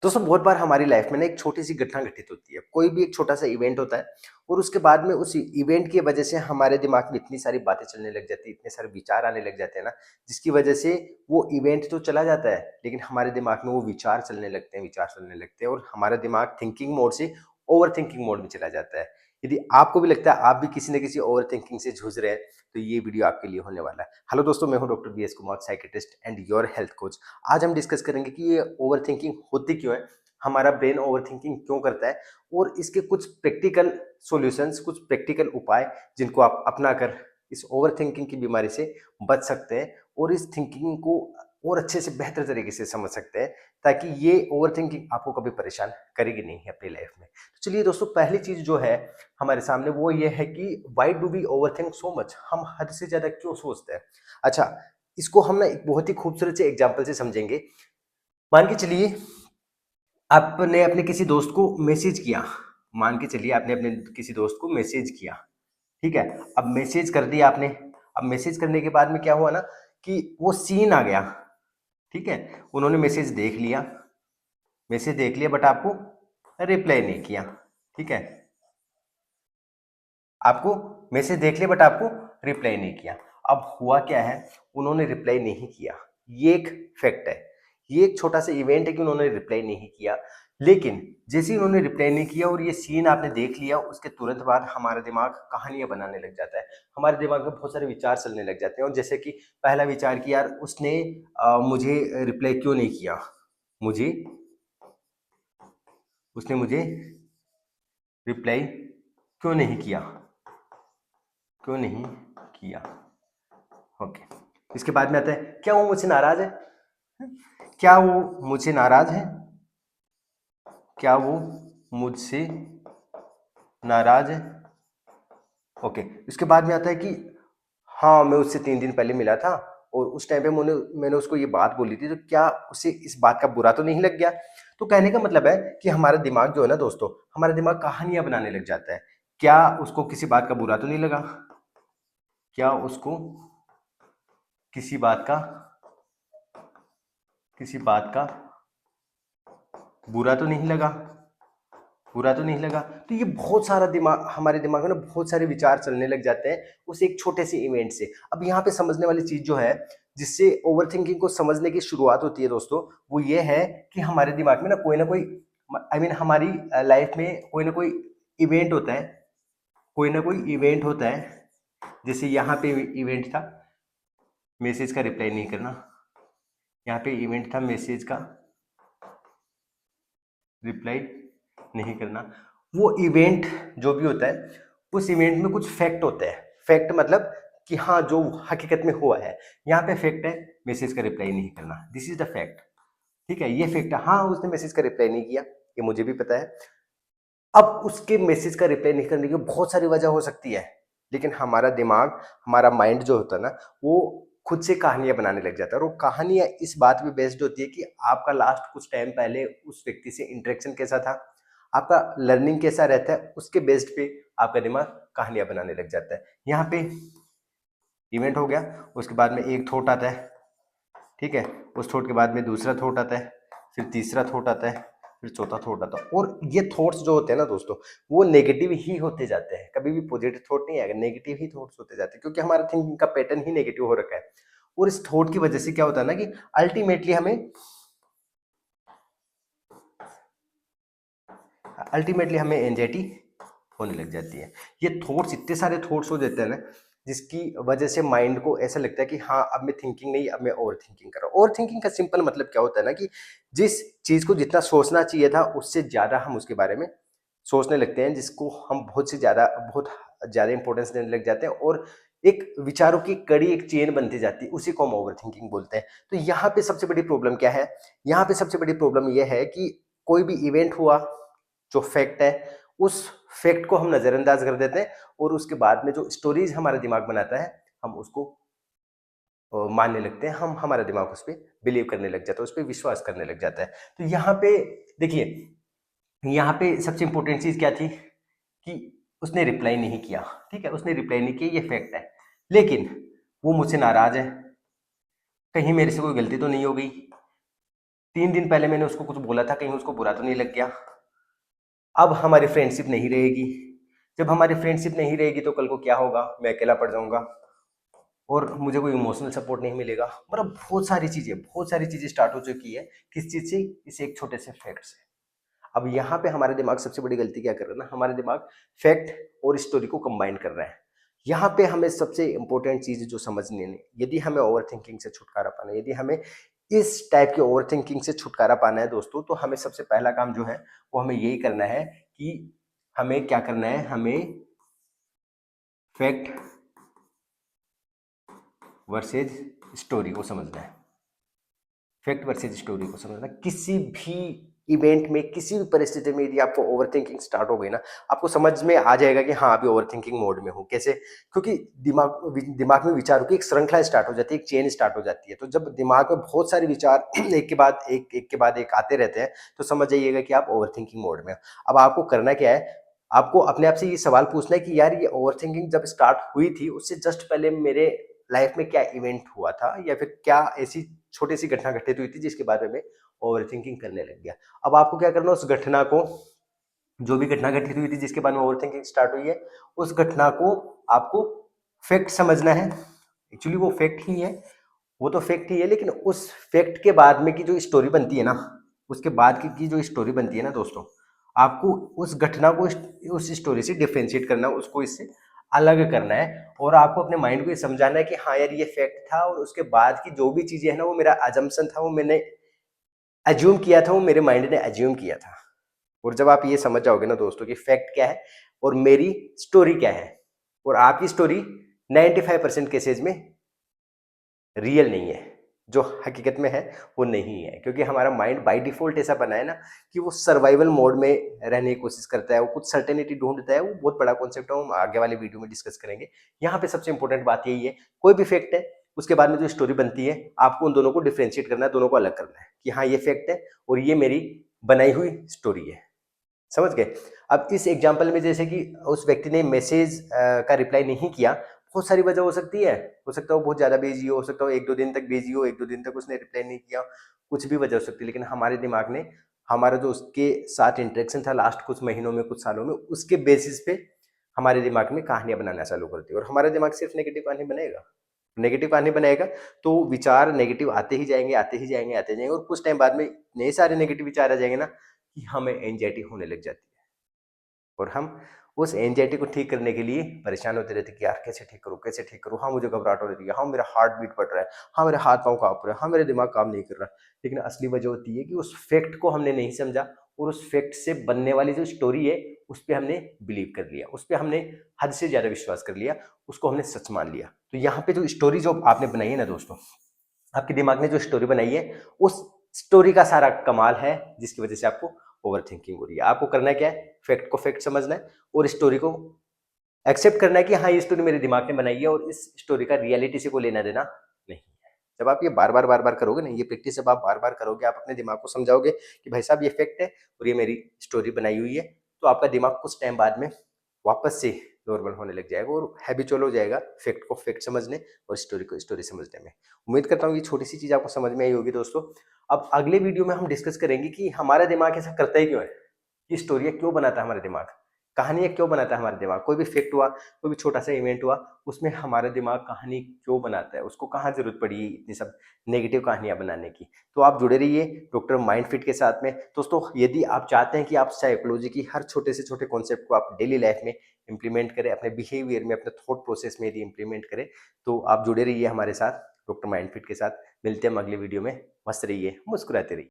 दोस्तों बहुत बार हमारी लाइफ में ना एक छोटी सी घटना घटित होती है, कोई भी एक छोटा सा इवेंट होता है और उसके बाद में उस इवेंट की वजह से हमारे दिमाग में इतनी सारी बातें चलने लग जाती है, इतने सारे विचार आने लग जाते हैं ना, जिसकी वजह से वो इवेंट तो चला जाता है लेकिन हमारे दिमाग में वो विचार चलने लगते हैं, विचार चलने लगते हैं और हमारा दिमाग थिंकिंग मोड से ओवर थिंकिंग मोड में चला जाता है। यदि आपको भी लगता है आप भी किसी न किसी ओवर थिंकिंग से जूझ रहे हैं, तो ये वीडियो आपके लिए होने वाला है। हेलो दोस्तों, मैं हूं doctor B S Kumar, psychiatrist and your health coach. आज हम डिस्कस करेंगे कि ये ओवर थिंकिंग होती क्यों है, हमारा ब्रेन ओवरथिंकिंग क्यों करता है और इसके कुछ प्रैक्टिकल सॉल्यूशंस, कुछ प्रैक्टिकल उपाय जिनको आप अपनाकर इस ओवरथिंकिंग की बीमारी से बच सकते हैं और इस थिंकिंग को और अच्छे से बेहतर तरीके से समझ सकते हैं, ताकि ये ओवरथिंकिंग आपको कभी परेशान करेगी नहीं है अपनी लाइफ में। तो चलिए दोस्तों, पहली चीज जो है हमारे सामने वो ये है कि why do we overthink so much, हम हद से ज्यादा क्यों सोचते हैं। अच्छा, इसको हम ना एक बहुत ही खूबसूरत से एग्जाम्पल से समझेंगे। मान के चलिए आपने अपने किसी दोस्त को मैसेज किया, मान के चलिए आपने अपने किसी दोस्त को मैसेज किया, ठीक है। अब मैसेज कर दिया आपने। अब मैसेज करने के बाद में क्या हुआ ना कि वो सीन आ गया, ठीक है। उन्होंने मैसेज देख लिया बट आपको रिप्लाई नहीं किया, ठीक है। आपको मैसेज देख लिया बट आपको रिप्लाई नहीं किया। अब हुआ क्या है, उन्होंने रिप्लाई नहीं किया, ये एक फैक्ट है। ये एक छोटा सा इवेंट है कि उन्होंने रिप्लाई नहीं किया, लेकिन जैसे ही उन्होंने रिप्लाई नहीं किया और ये सीन आपने देख लिया, उसके तुरंत बाद हमारा दिमाग कहानियां बनाने लग जाता है। हमारे दिमाग में बहुत सारे विचार चलने लग जाते हैं, और जैसे कि पहला विचार कि यार उसने मुझे रिप्लाई क्यों नहीं किया, मुझे उसने मुझे रिप्लाई क्यों नहीं किया, क्यों नहीं किया। ओके, इसके बाद में आता है क्या वो मुझसे नाराज है, क्या वो मुझसे नाराज है, क्या वो मुझसे नाराज है। ओके, इसके बाद में आता है कि हाँ मैं उससे 3 दिन पहले मिला था और उस टाइम पे मैंने उसको ये बात बोली थी, तो क्या उसे इस बात का बुरा तो नहीं लग गया। तो कहने का मतलब है कि हमारा दिमाग जो है ना दोस्तों, हमारा दिमाग कहानियां बनाने लग जाता है। क्या उसको किसी बात का बुरा तो नहीं लगा, क्या उसको किसी बात का किसी बात का बुरा तो नहीं लगा, बुरा तो नहीं लगा। तो ये बहुत सारा दिमाग, हमारे दिमाग में ना बहुत सारे विचार चलने लग जाते हैं उस एक छोटे से इवेंट से। अब यहाँ पे समझने वाली चीज जो है, जिससे ओवरथिंकिंग को समझने की शुरुआत होती है दोस्तों, वो ये है कि हमारे दिमाग में ना कोई हमारी लाइफ में कोई ना कोई इवेंट होता है, कोई ना कोई इवेंट होता है। जैसे यहाँ पे इवेंट था मैसेज का रिप्लाई नहीं करना, यहाँ पे इवेंट था मैसेज का रिप्लाई नहीं करना। वो इवेंट जो भी होता है, उस इवेंट में कुछ फैक्ट होते हैं। फैक्ट मतलब कि हाँ जो हकीकत में हुआ है। यहाँ पे फैक्ट है मैसेज का रिप्लाई नहीं करना, दिस इज द फैक्ट, ठीक है। ये फैक्ट है, हाँ उसने मैसेज का रिप्लाई नहीं किया, ये मुझे भी पता है। अब उसके मैसेज का रिप्लाई नहीं करने की बहुत सारी वजह हो सकती है, लेकिन हमारा दिमाग, हमारा माइंड जो होता है ना, वो खुद से कहानियां बनाने लग जाता है। और वो कहानियां इस बात पे बेस्ड होती है कि आपका लास्ट कुछ टाइम पहले उस व्यक्ति से इंटरेक्शन कैसा था, आपका लर्निंग कैसा रहता है, उसके बेस्ड पे आपका दिमाग कहानियां बनाने लग जाता है। यहाँ पे इवेंट हो गया, उसके बाद में एक थॉट आता है, ठीक है। उस थॉट के बाद में दूसरा थॉट आता है, फिर तीसरा थॉट आता है, फिर चौथा थॉट आता है। और ये थॉट्स जो होते हैं ना दोस्तों, वो नेगेटिव ही होते जाते हैं, कभी भी पॉजिटिव थॉट नहीं आएगा, नेगेटिव ही थॉट्स होते जाते हैं, क्योंकि हमारा थिंकिंग का पैटर्न ही नेगेटिव हो रखा है। और इस थॉट की वजह से क्या होता है ना कि अल्टीमेटली हमें एंजाइटी होने लग जाती है। ये थॉट्स, इतने सारे थॉट्स हो जाते हैं ना, जिसकी वजह से माइंड को ऐसा लगता है कि हाँ अब मैं थिंकिंग नहीं, अब मैं ओवर थिंकिंग कर रहा हूँ। ओवर थिंकिंग का सिंपल मतलब क्या होता है ना कि जिस चीज को जितना सोचना चाहिए था उससे ज्यादा हम उसके बारे में सोचने लगते हैं, जिसको हम बहुत ज्यादा इंपॉर्टेंस देने लग जाते हैं, और एक विचारों की कड़ी, एक चेन बनती जाती है, उसी को हम ओवर थिंकिंग बोलते हैं। तो यहाँ पे सबसे बड़ी प्रॉब्लम क्या है, यहाँ पे सबसे बड़ी प्रॉब्लम यह है कि कोई भी इवेंट हुआ जो फैक्ट है, उस फैक्ट को हम नजरअंदाज कर देते हैं, और उसके बाद में जो स्टोरीज हमारा दिमाग बनाता है, हम उसको मानने लगते हैं, हम हमारा दिमाग उस पर बिलीव करने लग जाता है, उस पर विश्वास करने लग जाता है। तो यहाँ पे देखिए, यहाँ पे सबसे इंपॉर्टेंट चीज क्या थी कि उसने रिप्लाई नहीं किया, ठीक है, उसने रिप्लाई नहीं किया, ये फैक्ट है। लेकिन वो मुझसे नाराज है, कहीं मेरे से कोई गलती तो नहीं हो गई, 3 दिन पहले मैंने उसको कुछ बोला था, कहीं उसको बुरा तो नहीं लग गया। अब हमारी फ्रेंडशिप नहीं रहेगी। जब हमारी फ्रेंडशिप नहीं रहेगी तो कल को क्या होगा, मैं अकेला पड़ जाऊंगा और मुझे कोई इमोशनल सपोर्ट नहीं मिलेगा। मतलब बहुत सारी चीजें स्टार्ट हो चुकी है। किस चीज से? इस एक छोटे से फैक्ट से। अब यहाँ पे हमारा दिमाग सबसे बड़ी गलती क्या कर रहा है ना, हमारा दिमाग फैक्ट और स्टोरी को कंबाइन कर रहा है। यहाँ पे हमें सबसे इंपॉर्टेंट चीज जो समझनी है, यदि हमें ओवर थिंकिंग से छुटकारा पाना है, यदि हमें इस टाइप के ओवर थिंकिंग से छुटकारा पाना है दोस्तों, तो हमें सबसे पहला काम जो है वो हमें यही करना है कि हमें क्या करना है, हमें फैक्ट वर्सेज स्टोरी को समझना है। फैक्ट वर्सेज स्टोरी को समझना, किसी भी इवेंट में, किसी भी परिस्थिति में यदि आपको ओवर थिंकिंग स्टार्ट हो गई ना, आपको समझ में आ जाएगा कि हाँ अभी ओवर थिंकिंग मोड में हूँ। कैसे? क्योंकि दिमाग में विचारों की एक श्रृंखला स्टार्ट हो जाती है, एक चेन स्टार्ट हो जाती है। तो जब दिमाग में बहुत सारे विचार एक के बाद एक आते रहते हैं, तो समझ जाइएगा कि आप ओवर थिंकिंग मोड में हो। अब आपको करना क्या है, आपको अपने आप से ये सवाल पूछना है कि यार ये ओवर थिंकिंग जब स्टार्ट हुई थी, उससे जस्ट पहले मेरे लाइफ में क्या इवेंट हुआ था, या फिर क्या ऐसी छोटी सी घटना घटित हुई थी जिसके बारे में ओवर थिंकिंग करने लग गया। अब आपको क्या करना है, उस घटना को, जो भी घटना घटित हुई थी जिसके बारे में ओवर थिंकिंग स्टार्ट हुई है, उस घटना को आपको फैक्ट समझना है। एक्चुअली वो फैक्ट ही है, वो तो फैक्ट ही है, लेकिन उस फैक्ट के बाद में की जो स्टोरी बनती है ना, उसके बाद की जो स्टोरी बनती है ना दोस्तों, आपको उस घटना को उस स्टोरी से डिफ्रेंशिएट करना है, उसको इससे अलग करना है, और आपको अपने माइंड को ये समझाना है कि हाँ यार ये फैक्ट था, और उसके बाद की जो भी चीजें है ना, वो मेरा अजम्पशन था, वो मैंने अज्यूम किया था, वो मेरे माइंड ने अज्यूम किया था। और जब आप ये समझ जाओगे ना दोस्तों कि फैक्ट क्या है और मेरी स्टोरी क्या है, और आपकी स्टोरी 95% केसेज में रियल नहीं है, जो हकीकत में है वो नहीं है, क्योंकि हमारा माइंड बाय डिफॉल्ट ऐसा बना है ना कि वो सर्वाइवल मोड में रहने की कोशिश करता है, वो कुछ सर्टेनिटी ढूंढता है। वो बहुत बड़ा कॉन्सेप्ट है, हम आगे वाले वीडियो में डिस्कस करेंगे। यहाँ पे सबसे इंपॉर्टेंट बात यही है, कोई भी फैक्ट है उसके बाद में जो स्टोरी बनती है, आपको उन दोनों को डिफ्रेंशिएट करना है, दोनों को अलग करना है कि हाँ ये फैक्ट है और ये मेरी बनाई हुई स्टोरी है। समझ गए? अब इस एग्जाम्पल में जैसे कि उस व्यक्ति ने मैसेज का रिप्लाई नहीं किया, बहुत सारी वजह हो सकती है। हो सकता है वो बहुत ज़्यादा बिजी हो सकता है वो 1-2 दिन तक बिजी हो, 1-2 दिन तक उसने रिप्लाई नहीं किया, कुछ भी वजह हो सकती है। लेकिन हमारे दिमाग ने, हमारा जो उसके साथ इंटरेक्शन था लास्ट कुछ महीनों में, कुछ सालों में, उसके बेसिस पे हमारे दिमाग में कहानियाँ बनाना चालू कर दी, और हमारा दिमाग सिर्फ नेगेटिव कहानी बनाएगा। नेगेटिव कहानी बनाएगा तो विचार नेगेटिव आते ही जाएंगे, आते ही जाएंगे, आते जाएंगे, और कुछ टाइम बाद में इतने सारे नेगेटिव विचार आ जाएंगे ना कि हमें एंजाइटी होने लग जाती है, और हम उस एंजाइटी को ठीक करने के लिए परेशान होते रहते कि यार कैसे ठीक करूँ, कैसे ठीक करूँ, हाँ मुझे घबराहट हो रही है, हाँ मेरा हार्ट बीट बढ़ रहा है, हाँ मेरे हाथ पाँव काँप रहे हैं, हाँ मेरे दिमाग काम नहीं कर रहा। लेकिन असली वजह होती है कि उस फैक्ट को हमने नहीं समझा, और उस फैक्ट से बनने वाली जो स्टोरी है उस पर हमने बिलीव कर लिया, उस पर हमने हद से ज़्यादा विश्वास कर लिया, उसको हमने सच मान लिया। तो यहाँ पे जो स्टोरी जो आपने बनाई है ना दोस्तों, आपके दिमाग ने जो स्टोरी बनाई है, उस स्टोरी का सारा कमाल है, जिसकी वजह से आपको ओवर थिंकिंग हो रही है। आपको करना है क्या है, फैक्ट को फैक्ट समझना है और स्टोरी को एक्सेप्ट करना है कि हाँ ये स्टोरी मेरे दिमाग ने बनाई है, और इस स्टोरी का रियलिटी से कोई लेना देना नहीं है। जब आप ये बार बार करोगे ना, ये प्रैक्टिस जब आप बार बार करोगे, आप अपने दिमाग को समझाओगे कि भाई साहब ये फैक्ट है और ये मेरी स्टोरी बनाई हुई है, तो आपका दिमाग कुछ टाइम बाद में वापस से नॉर्मल होने लग जाएगा और हैबिचुअल हो जाएगा फैक्ट को फैक्ट समझने और स्टोरी को स्टोरी समझने में। उम्मीद करता हूँ ये छोटी सी चीज़ आपको समझ में आई होगी दोस्तों। अब अगले वीडियो में हम डिस्कस करेंगे कि हमारा दिमाग ऐसा करता ही क्यों है, ये स्टोरियाँ क्यों बनाता है हमारा दिमाग, कहानियाँ क्यों बनाता है हमारा दिमाग। कोई भी फैक्ट हुआ, कोई भी छोटा सा इवेंट हुआ, उसमें हमारा दिमाग कहानी क्यों बनाता है, उसको कहाँ जरूरत पड़ी इतनी सब नेगेटिव कहानियाँ बनाने की। तो आप जुड़े रहिए डॉक्टर माइंडफिट के साथ में दोस्तों। यदि आप चाहते हैं कि आप साइकोलॉजी की हर छोटे से छोटे कॉन्सेप्ट को आप डेली लाइफ में इंप्लीमेंट करें, अपने बिहेवियर में, अपने थॉट प्रोसेस में यदि इंप्लीमेंट करें, तो आप जुड़े रहिए हमारे साथ डॉक्टर माइंडफिट के साथ। मिलते हैं हम अगले वीडियो में। मस्त रहिए, मुस्कुराते रहिए।